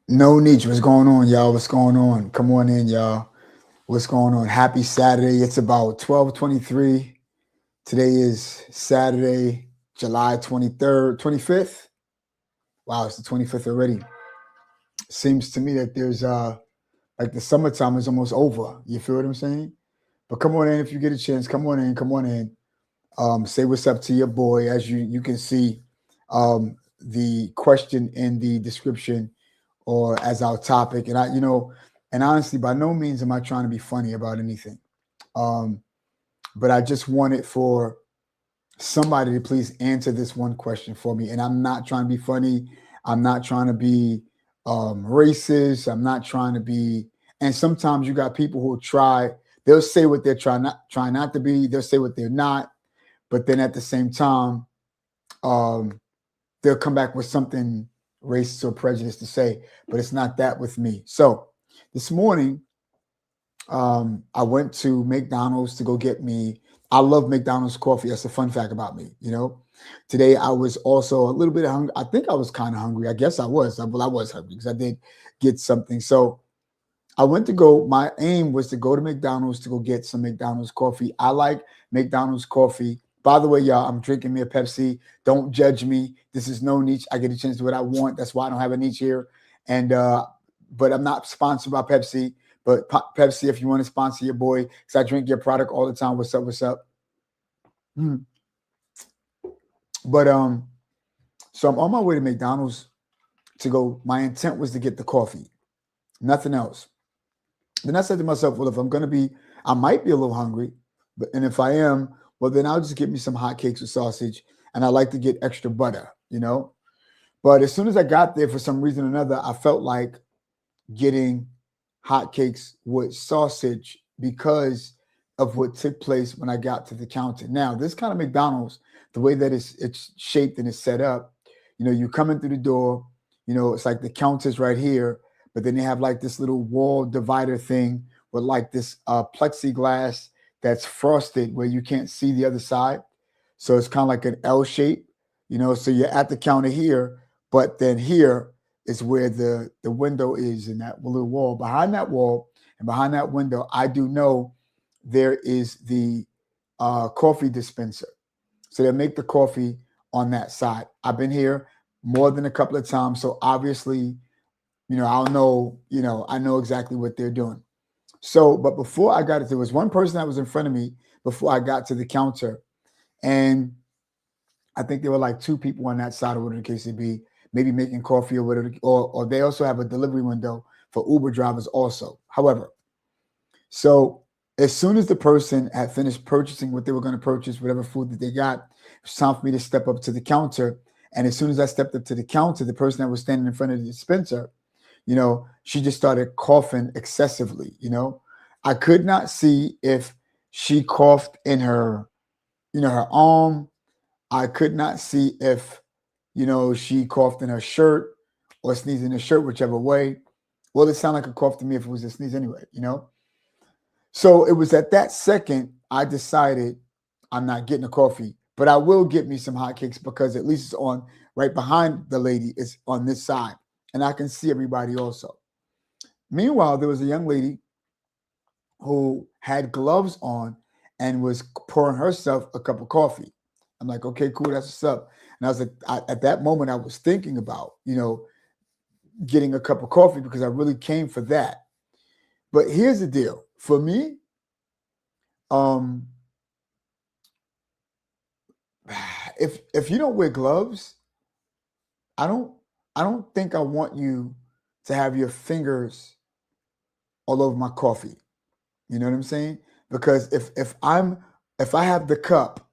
No Nietzsche, what's going on, y'all? What's going on? Come on in, y'all. What's going on? Happy Saturday. It's about 12:23. Today is Saturday, July 23rd, 25th. Wow, it's the 25th already. Seems to me that there's like the summertime is almost over. You feel what I'm saying? But come on in if you get a chance. Come on in, come on in. Say what's up to your boy. As you can see, the question in the description or as our topic. And and honestly, by no means am I trying to be funny about anything. Um, but I just wanted for somebody to please answer this one question for me. And I'm not trying to be funny. I'm not trying to be racist. I'm not trying to be. And sometimes you got people who try. They'll say what they're trying not to be. They'll say what they're not. But then at the same time, um, they'll come back with something racist or prejudiced to say, but it's not that with me. So this morning, I went to McDonald's to go get me. I love McDonald's coffee. That's a fun fact about me. Today I was also a little bit hungry. I think I was kind of hungry. I guess I was. Well, I was hungry because I did get something. So I went to go. My aim was to go to McDonald's to go get some McDonald's coffee. I like McDonald's coffee. By the way, y'all, I'm drinking me a Pepsi. Don't judge me. This is no niche. I get a chance to do what I want. That's why I don't have a niche here. And but I'm not sponsored by Pepsi. But Pepsi, if you want to sponsor your boy, because I drink your product all the time. What's up? What's up? Hmm. But so I'm on my way to McDonald's to go. My intent was to get the coffee, nothing else. Then I said to myself, well, if I'm gonna be, I might be a little hungry, and if I am, well, then I'll just get me some hotcakes with sausage, and I like to get extra butter. But as soon as I got there, for some reason or another, I felt like getting hotcakes with sausage because of what took place when I got to the counter. Now, this kind of McDonald's, the way that it's shaped and it's set up, you come in through the door, it's like the counter's right here, but then they have like this little wall divider thing with like this plexiglass that's frosted where you can't see the other side. So it's kind of like an L shape, so you're at the counter here, but then here is where the window is in that little wall. Behind that wall and behind that window, I do know there is the coffee dispenser. So they make the coffee on that side. I've been here more than a couple of times, so obviously, I'll know, I know exactly what they're doing. So, but before I got it, there was one person that was in front of me before I got to the counter, and I think there were like two people on that side, or whatever the case may be, maybe making coffee or whatever, or they also have a delivery window for Uber drivers also. However, so as soon as the person had finished purchasing what they were going to purchase, whatever food that they got, it's time for me to step up to the counter. And as soon as I stepped up to the counter, the person that was standing in front of the dispenser, she just started coughing excessively. I could not see if she coughed in her, her arm. I could not see if, she coughed in her shirt or sneezed in her shirt, whichever way. Well, it sounded like a cough to me if it was a sneeze anyway. So it was at that second I decided I'm not getting a coffee, but I will get me some hotcakes because at least it's on right behind the lady. It's on this side, and I can see everybody also. Meanwhile, there was a young lady who had gloves on and was pouring herself a cup of coffee. I'm like, okay, cool, that's what's up. And I was like, at that moment, I was thinking about, getting a cup of coffee because I really came for that. But here's the deal for me. Um, if you don't wear gloves, I don't I don't think I want you to have your fingers all over my coffee. You know what I'm saying? Because if I have the cup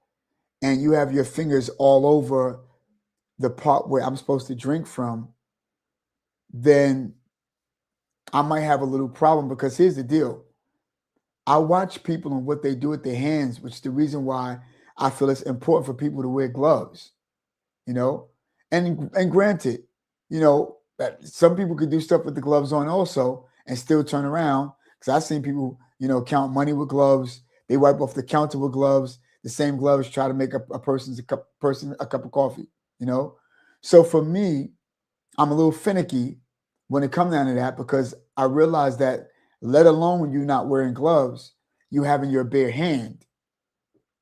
and you have your fingers all over the part where I'm supposed to drink from, then I might have a little problem because here's the deal. I watch people and what they do with their hands, which is the reason why I feel it's important for people to wear gloves, you know? And granted, that some people could do stuff with the gloves on also and still turn around. Because I've seen people, count money with gloves. They wipe off the counter with gloves. The same gloves try to make a person a cup of coffee, you know? So for me, I'm a little finicky when it comes down to that, because I realized that, let alone you not wearing gloves, you having your bare hand,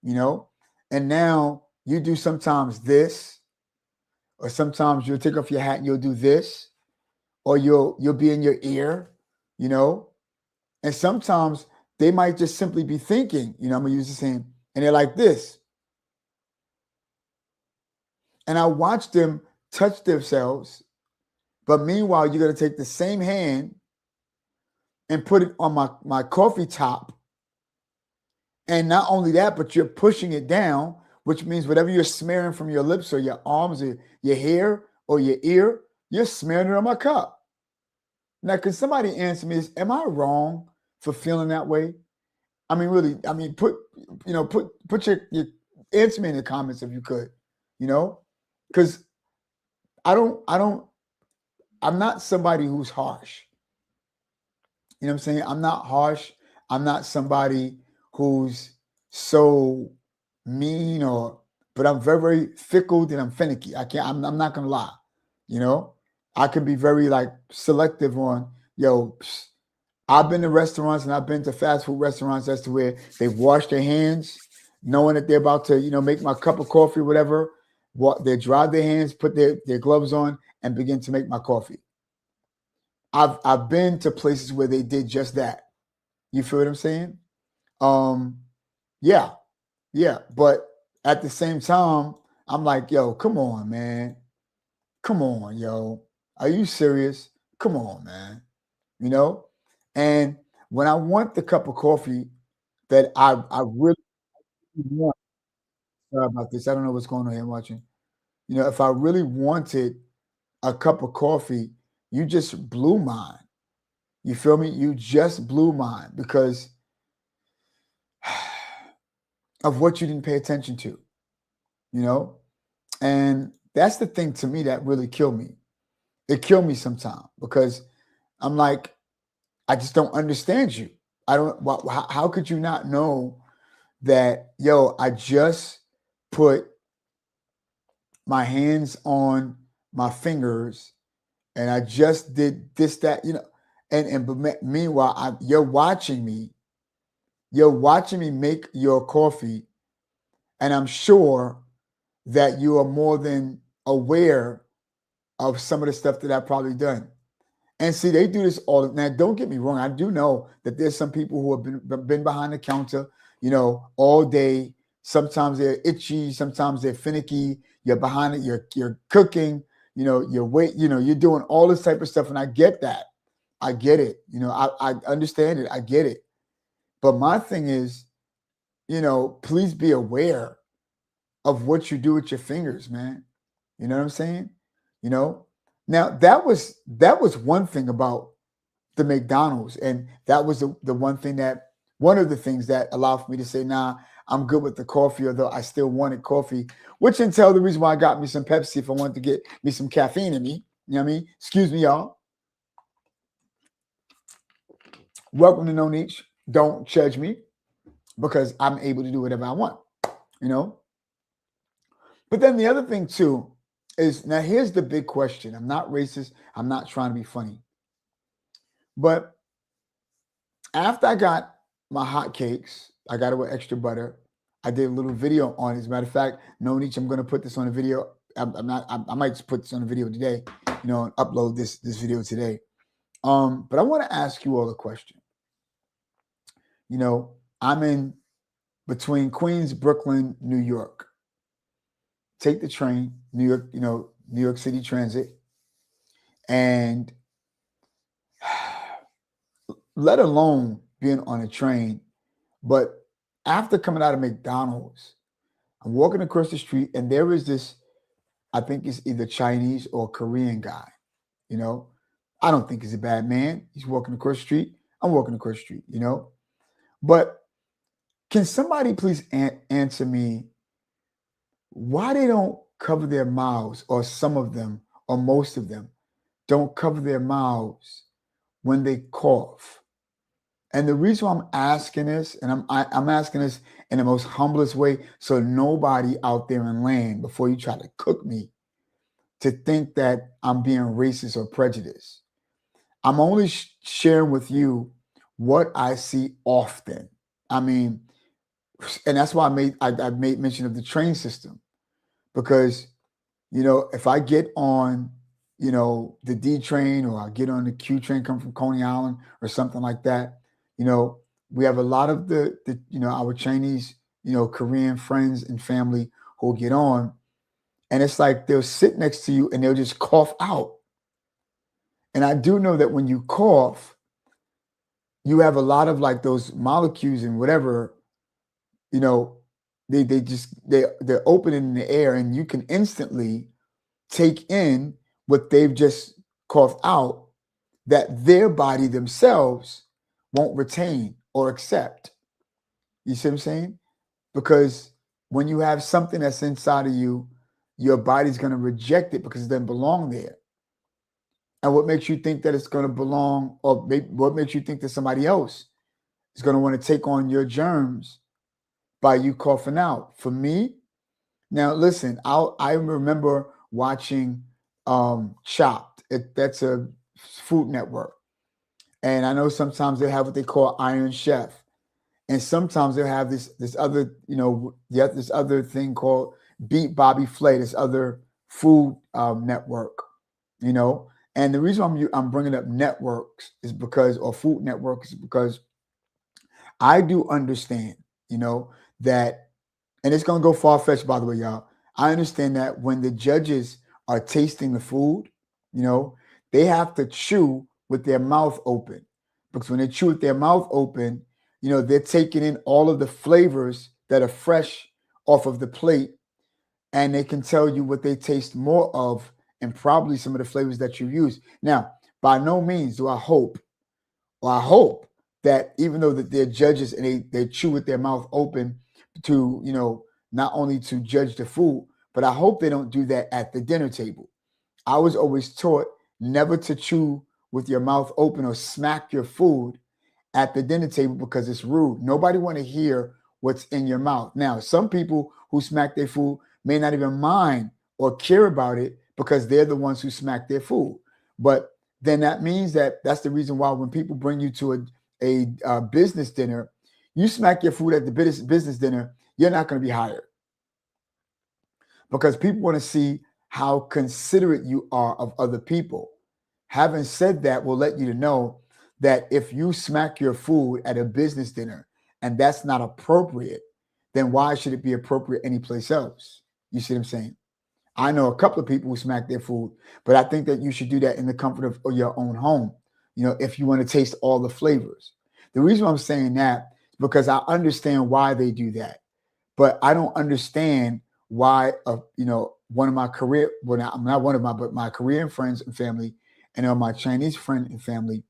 you know, and now you do sometimes this, or sometimes you'll take off your hat and you'll do this, or you'll be in your ear, you know, and sometimes they might just simply be thinking, you know, I'm gonna use the same, and they're like this. And I watch them touch themselves, but meanwhile, you're gonna take the same hand and put it on my coffee top. And not only that, but you're pushing it down, which means whatever you're smearing from your lips or your arms or your hair or your ear, you're smearing it on my cup. Now, can somebody answer me this? Am I wrong for feeling that way? I mean, really, I mean, put your answer me in the comments if you could, you know, because I'm not somebody who's harsh. You know what I'm saying? I'm not harsh. I'm not somebody who's so mean, but I'm very, very fickle and I'm finicky. I'm not gonna lie. You know, I can be very like selective on, I've been to restaurants and I've been to fast food restaurants as to where they've washed their hands, knowing that they're about to, make my cup of coffee, whatever. They dry their hands, put their gloves on, and begin to make my coffee. I've been to places where they did just that. You feel what I'm saying? Yeah, yeah. But at the same time, I'm like, yo, come on, man. Come on, yo. Are you serious? Come on, man. You know? And when I want the cup of coffee that I really want, sorry about this. I don't know what's going on here watching. If I really wanted a cup of coffee, you just blew mine. You feel me? You just blew mine because of what you didn't pay attention to, you know? And that's the thing to me that really killed me. It killed me sometimes because I'm like, I just don't understand you. I don't, how could you not know that, I just put my hands on my fingers and I just did this, that, but meanwhile, you're watching me make your coffee, and I'm sure that you are more than aware of some of the stuff that I've probably done. And see, they do this all. Now, don't get me wrong. I do know that there's some people who have been behind the counter, all day. Sometimes they're itchy. Sometimes they're finicky. You're behind it. You're cooking. You're you're doing all this type of stuff, and I get that. I get it. I understand it. I get it. But my thing is, please be aware of what you do with your fingers, man. You know what I'm saying? Now that was one thing about the McDonald's, and that was the one of the things that allowed for me to say, nah, I'm good with the coffee, although I still wanted coffee, which entailed the reason why I got me some Pepsi if I wanted to get me some caffeine in me. You know what I mean? Excuse me, y'all. Welcome to No Niche. Don't judge me because I'm able to do whatever I want, But then the other thing too is, now here's the big question. I'm not racist. I'm not trying to be funny. But after I got my hot cakes, I got it with extra butter. I did a little video on it. As a matter of fact, No Niche, I'm going to put this on a video. I might just put this on a video today, and upload this video today. But I want to ask you all a question. I'm in between Queens, Brooklyn, New York. Take the train, New York, New York City Transit, and let alone being on a train. But after coming out of McDonald's, I'm walking across the street and there is this, I think it's either Chinese or Korean guy. I don't think he's a bad man. He's walking across the street. I'm walking across the street, But can somebody please answer me why they don't cover their mouths, or some of them, or most of them don't cover their mouths when they cough? And the reason why I'm asking this, and I'm asking this in the most humblest way, so nobody out there in land, before you try to cook me, to think that I'm being racist or prejudiced. I'm only sharing with you what I see often. I mean, and that's why I made mention of the train system, because if I get on the D train, or I get on the Q train come from Coney Island or something like that, we have a lot of the our Chinese Korean friends and family who'll get on, and it's like they'll sit next to you and they'll just cough out. And I do know that when you cough, you have a lot of like those molecules and whatever, you know, they're open in the air, and you can instantly take in what they've just coughed out, that their body themselves won't retain or accept. You see what I'm saying? Because when you have something that's inside of you, your body's going to reject it because it doesn't belong there. And what makes you think that it's going to belong, or what makes you think that somebody else is going to want to take on your germs by you coughing out? For me, now listen, I remember watching Chopped. That's a Food Network, and I know sometimes they have what they call Iron Chef, and sometimes they'll have this other this other thing called Beat Bobby Flay, this other food network, And the reason I'm bringing up networks is because, or Food Networks, is because I do understand, that, and it's going to go far-fetched, by the way, y'all. I understand that when the judges are tasting the food, they have to chew with their mouth open, because when they chew with their mouth open, they're taking in all of the flavors that are fresh off of the plate, and they can tell you what they taste more of, and probably some of the flavors that you use. Now, by no means do I hope that even though that they're judges and they chew with their mouth open to, not only to judge the food, but I hope they don't do that at the dinner table. I was always taught never to chew with your mouth open or smack your food at the dinner table, because it's rude. Nobody want to hear what's in your mouth. Now, some people who smack their food may not even mind or care about it, because they're the ones who smack their food. But then that means that's the reason why when people bring you to a business dinner, you smack your food at the business dinner, you're not going to be hired, because people want to see how considerate you are of other people. Having said that, we'll let you know that if you smack your food at a business dinner and that's not appropriate, then why should it be appropriate anyplace else? You see what I'm saying? I know a couple of people who smack their food, but I think that you should do that in the comfort of your own home, if you want to taste all the flavors. The reason I'm saying that is because I understand why they do that, but I don't understand why, one of my Korean, well, not one of my, but my Korean friends and family, and my Chinese friend and family,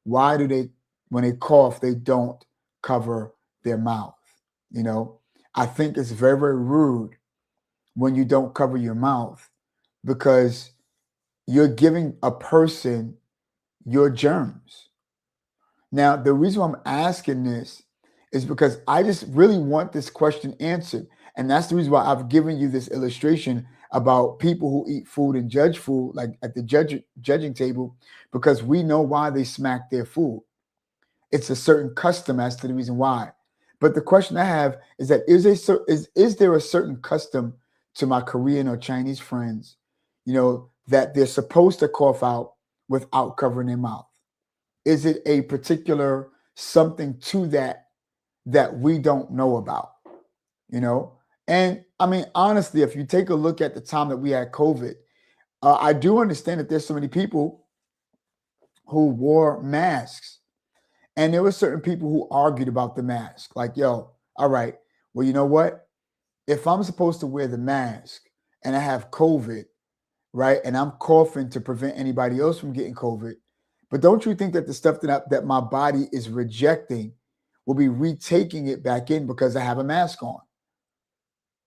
why do they, when they cough, they don't cover their mouth? I think it's very, very rude when you don't cover your mouth, because you're giving a person your germs. Now, the reason why I'm asking this is because I just really want this question answered. And that's the reason why I've given you this illustration about people who eat food and judge food, like at the judging table, because we know why they smack their food. It's a certain custom as to the reason why. But the question I have is that is there a certain custom to my Korean or Chinese friends, that they're supposed to cough out without covering their mouth? Is it a particular something to that we don't know about? And I mean, honestly, if you take a look at the time that we had COVID, I do understand that there's so many people who wore masks, and there were certain people who argued about the mask. Like, yo, all right, well, you know what? If I'm supposed to wear the mask and I have COVID, right, and I'm coughing to prevent anybody else from getting COVID, but don't you think that the stuff that my body is rejecting will be retaking it back in because I have a mask on?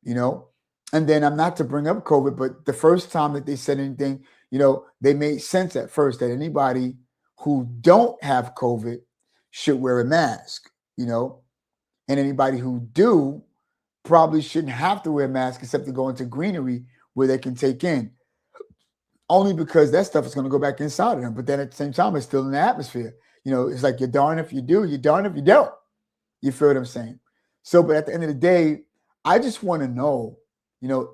And then I'm not to bring up COVID, but the first time that they said anything, they made sense at first that anybody who don't have COVID should wear a mask, and anybody who do probably shouldn't have to wear a mask except to go into greenery where they can take in. only because that stuff is going to go back inside of them. But then at the same time, it's still in the atmosphere. It's like you're darn if you do, you're darn if you don't. You feel what I'm saying? So, but at the end of the day, I just want to know,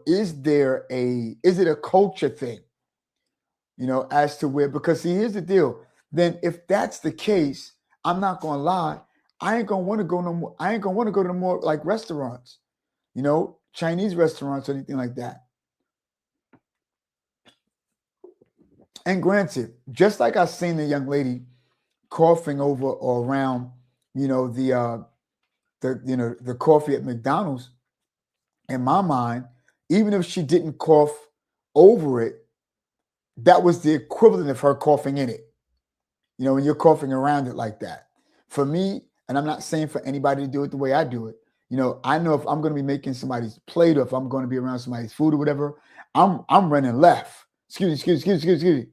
is it a culture thing? As to where, because see, here's the deal. Then if that's the case, I'm not gonna lie, I ain't gonna want to go no more. I ain't gonna want to go to more like restaurants, Chinese restaurants or anything like that. And granted, just like I seen the young lady coughing over or around, the coffee at McDonald's, in my mind, even if she didn't cough over it, that was the equivalent of her coughing in it. When you're coughing around it like that. For me, and I'm not saying for anybody to do it the way I do it, I know if I'm going to be making somebody's plate or if I'm going to be around somebody's food or whatever, I'm running left. Excuse me,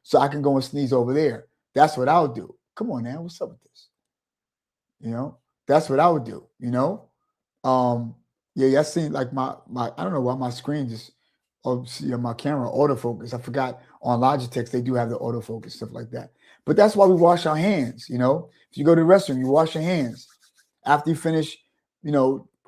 so I can go and sneeze over there. That's what I would do. Come on, man, what's up with this? That's what I would do. Yeah, I seen like my I don't know why my screen just my camera autofocus. I forgot on Logitech they do have the autofocus stuff like that. But that's why we wash our hands. If you go to the restroom, you wash your hands. After you finish,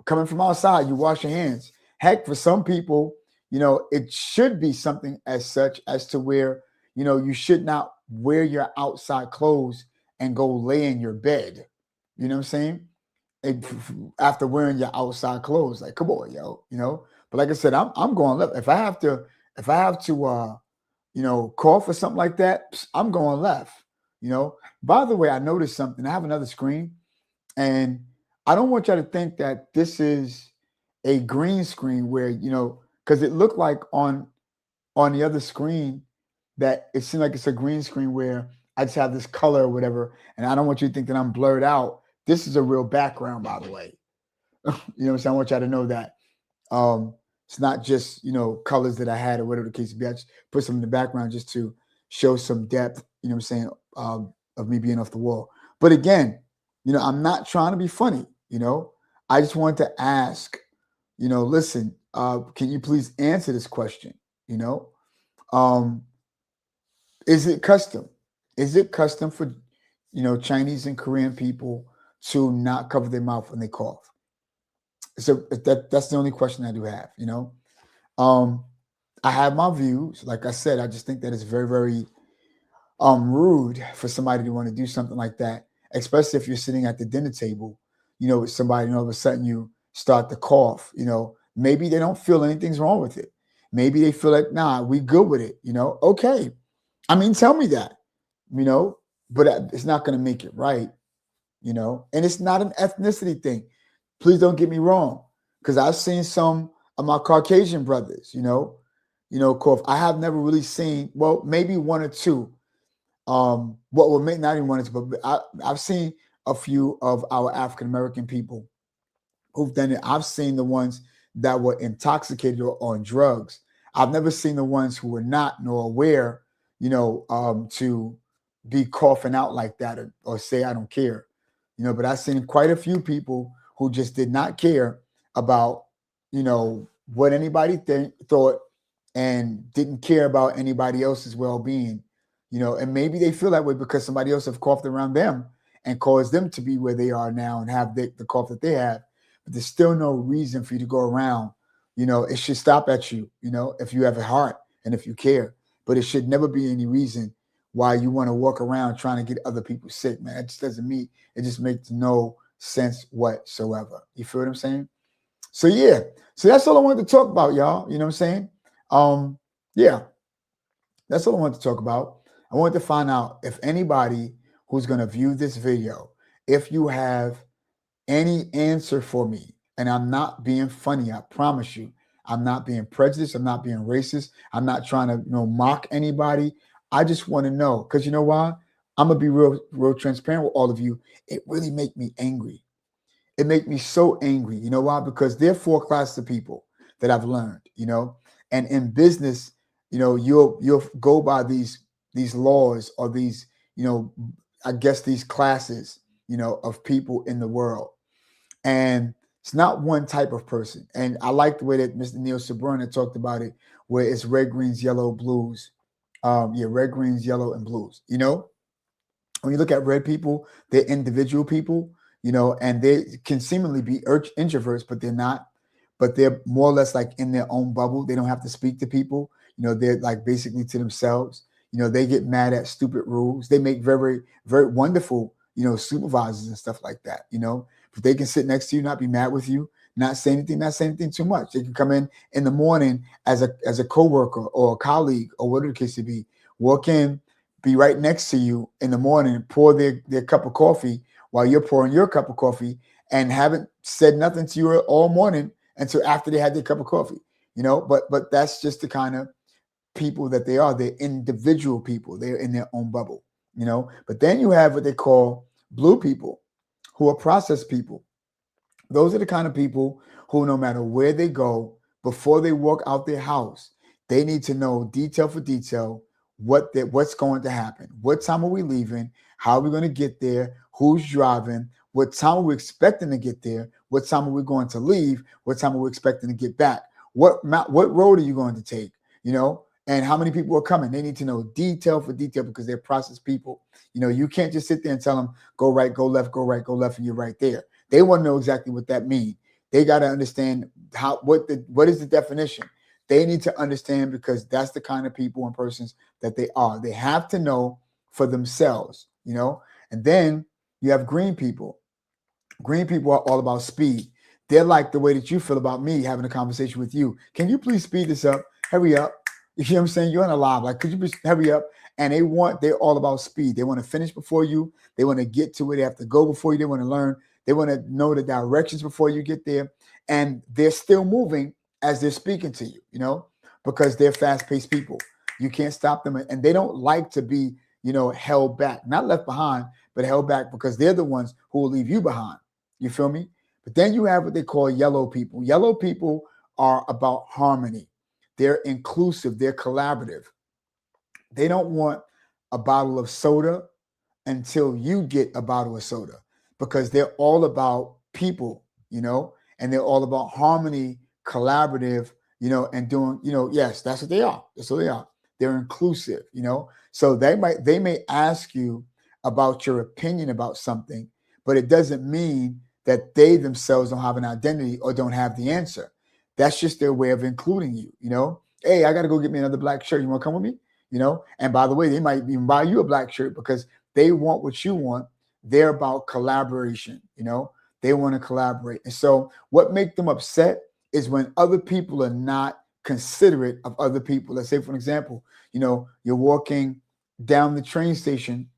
coming from outside, you wash your hands. Heck, for some people, it should be something as such as to where, you should not wear your outside clothes and go lay in your bed. You know what I'm saying? After wearing your outside clothes, like, come on, yo. But like I said, I'm going left. If I have to, cough or something like that, I'm going left. By the way, I noticed something. I have another screen, and I don't want y'all to think that this is a green screen where, because it looked like on the other screen that it seemed like it's a green screen where I just have this color or whatever, and I don't want you to think that I'm blurred out. This is a real background, by the way. You know what I'm saying? I want y'all to know that. It's not just, colors that I had or whatever the case may be. I just put some in the background just to show some depth, you know what I'm saying, of me being off the wall. But again, I'm not trying to be funny, I just wanted to ask, listen, can you please answer this question? Is it custom? Is it custom for, Chinese and Korean people to not cover their mouth when they cough? So that's the only question I do have, I have my views. Like I said, I just think that it's very, very rude for somebody to want to do something like that, especially if you're sitting at the dinner table, with somebody, and all of a sudden you start to cough, maybe they don't feel anything's wrong with it. Maybe they feel like, nah, we good with it, okay. I mean, tell me that, but it's not going to make it right, and it's not an ethnicity thing. Please don't get me wrong, because I've seen some of my Caucasian brothers, cough. I have never really seen, well, maybe one or two. Not even one or two, but I've seen a few of our African American people who've done it. I've seen the ones that were intoxicated or on drugs. I've never seen the ones who were not nor aware, to be coughing out like that or say I don't care, But I've seen quite a few people who just did not care about, what anybody thought and didn't care about anybody else's well-being, and maybe they feel that way because somebody else have coughed around them and caused them to be where they are now and have the cough that they have. But there's still no reason for you to go around. It should stop at you, if you have a heart and if you care. But it should never be any reason why you want to walk around trying to get other people sick, man. It just doesn't mean, it just makes no sense whatsoever. You feel what I'm saying? So yeah, so that's all I wanted to talk about, y'all. You know what I'm saying? Yeah, that's all I wanted to talk about. I wanted to find out if anybody who's going to view this video, if you have any answer for me, and I'm not being funny, I promise you. I'm not being prejudiced. I'm not being racist. I'm not trying to, mock anybody. I just want to know, because you know why? I'm going to be real transparent with all of you. It really make me angry. It make me so angry. You know why? Because there are four classes of people that I've learned, and in business, you'll go by these laws or these, I guess these classes, of people in the world. And it's not one type of person. And I like the way that Mr. Neil Sabrina talked about it, where it's red, greens, yellow, blues, Yeah, red, greens, yellow, and blues. You know, when you look at red people, they're individual people, you know, and they can seemingly be introverts, but they're not. But they're more or less like in their own bubble. They don't have to speak to people. You know, they're like basically to themselves. You know, they get mad at stupid rules. They make very, very wonderful, you know, supervisors and stuff like that. You know, if they can sit next to you, not be mad with you, not say anything too much. They can come in the morning as a coworker or a colleague or whatever the case may be. Walk in, be right next to you in the morning, pour their cup of coffee while you're pouring your cup of coffee, and haven't said nothing to you all morning until after they had their cup of coffee. You know, but that's just the kind of people that they are. They're individual people. They're in their own bubble. You know, but then you have what they call blue people, who are process people. Those are the kind of people who, no matter where they go, before they walk out their house, they need to know detail for detail what's going to happen. What time are we leaving? How are we going to get there? Who's driving? What time are we expecting to get there? What time are we going to leave? What time are we expecting to get back? What road are you going to take? You know, and how many people are coming? They need to know detail for detail because they're process people. You know, you can't just sit there and tell them go right, go left, go right, go left, and you're right there. They want to know exactly what that means. They got to understand what is the definition. They need to understand because that's the kind of people and persons that they are. They have to know for themselves, you know. And then you have green people. Green people are all about speed. They're like the way that you feel about me having a conversation with you. Can you please speed this up? Hurry up. You know what I'm saying? You're on a live. Like, could you please hurry up? And they're all about speed. They want to finish before you. They want to get to it. They have to go before you. They want to learn. They want to know the directions before you get there. And they're still moving as they're speaking to you, you know, because they're fast-paced people. You can't stop them. And they don't like to be, you know, held back, not left behind, but held back because they're the ones who will leave you behind. You feel me? But then you have what they call yellow people. Yellow people are about harmony. They're inclusive. They're collaborative. They don't want a bottle of soda until you get a bottle of soda because they're all about people, you know, and they're all about harmony, collaborative, you know, and doing, you know, yes, that's what they are. That's what they are. They're inclusive, you know. So they may ask you about your opinion about something, but it doesn't mean that they themselves don't have an identity or don't have the answer. That's just their way of including you, you know. Hey, I got to go get me another black shirt. You want to come with me? You know, and by the way, they might even buy you a black shirt because they want what you want. They're about collaboration, you know, they want to collaborate. And so what makes them upset is when other people are not considerate of other people. Let's say, for example, you know, you're walking down the train station,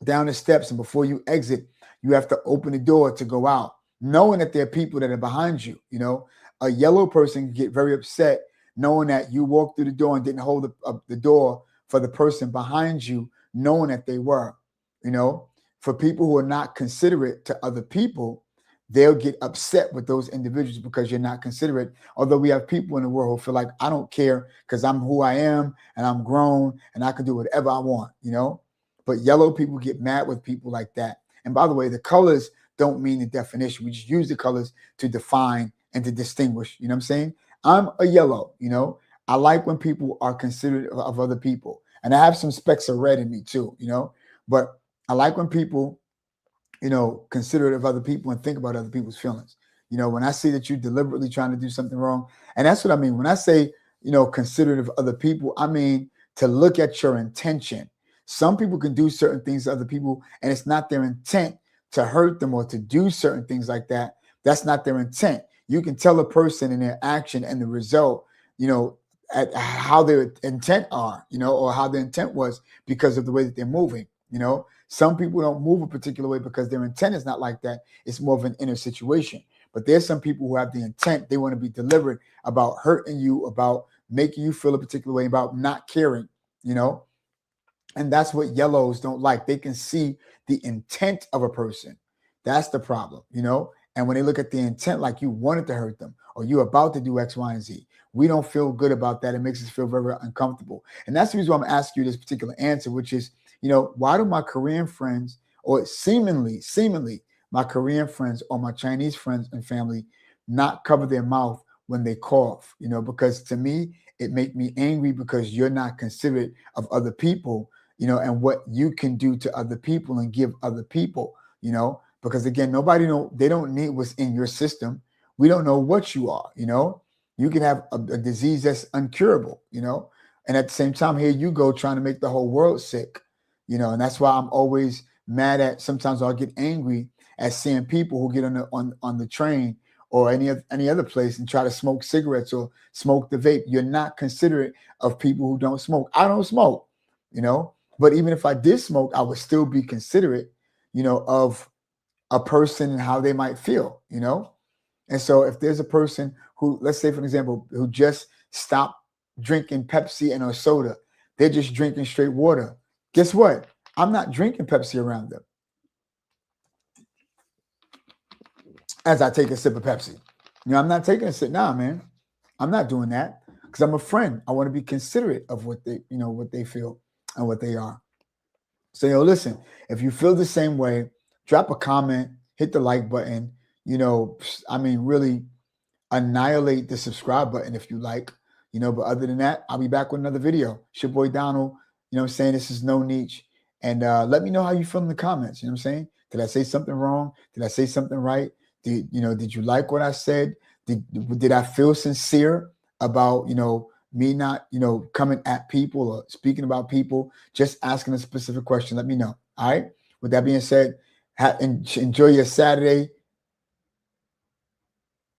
down the steps, and before you exit, you have to open the door to go out, knowing that there are people that are behind you. You know, a yellow person can get very upset knowing that you walked through the door and didn't hold the door for the person behind you, knowing that they were. You know, for people who are not considerate to other people, they'll get upset with those individuals because you're not considerate. Although we have people in the world who feel like I don't care because I'm who I am and I'm grown and I can do whatever I want, you know. But yellow people get mad with people like that. And by the way, the colors don't mean the definition. We just use the colors to define and to distinguish. You know what I'm saying? I'm a yellow, you know. I like when people are considerate of other people. And I have some specks of red in me too, you know. But I like when people, you know, considerate of other people and think about other people's feelings. You know, when I see that you're deliberately trying to do something wrong, and that's what I mean. When I say, you know, considerate of other people, I mean to look at your intention. Some people can do certain things to other people, and it's not their intent to hurt them or to do certain things like that. That's not their intent. You can tell a person in their action and the result, you know, at how their intent are, you know, or how their intent was because of the way that they're moving, you know. Some people don't move a particular way because their intent is not like that. It's more of an inner situation. But there's some people who have the intent. They want to be deliberate about hurting you, about making you feel a particular way, about not caring, you know. And that's what yellows don't like. They can see the intent of a person. That's the problem, you know. And when they look at the intent, like you wanted to hurt them or you're about to do X, Y, and Z, we don't feel good about that. It makes us feel very, very uncomfortable. And that's the reason why I'm asking you this particular answer, which is, you know, why do my Korean friends, or seemingly my Korean friends or my Chinese friends and family not cover their mouth when they cough? You know, because to me, it make me angry because you're not considerate of other people, you know, and what you can do to other people and give other people, you know, because again, they don't need what's in your system. We don't know what you are, you know. You can have a disease that's uncurable, you know, and at the same time, here you go trying to make the whole world sick, you know, and that's why I'm always mad at. Sometimes I'll get angry at seeing people who get on the train or any other place and try to smoke cigarettes or smoke the vape. You're not considerate of people who don't smoke. I don't smoke, you know, but even if I did smoke, I would still be considerate, you know, of a person and how they might feel, you know. And so if there's a person who, let's say, for example, who just stopped drinking Pepsi and or soda, they're just drinking straight water. Guess what? I'm not drinking Pepsi around them as I take a sip of Pepsi. You know, I'm not taking a sip. Nah, man. I'm not doing that because I'm a friend. I want to be considerate of what they, you know, what they feel and what they are. So, yo, listen, if you feel the same way, drop a comment, hit the like button, you know, I mean, really annihilate the subscribe button if you like, you know, but other than that, I'll be back with another video. It's your boy Donald, you know what I'm saying? This is No Niche. And let me know how you feel in the comments, you know what I'm saying? Did I say something wrong? Did I say something right? Did you like what I said? Did I feel sincere about, you know, me not, you know, coming at people or speaking about people, just asking a specific question? Let me know. All right. With that being said, enjoy your Saturday.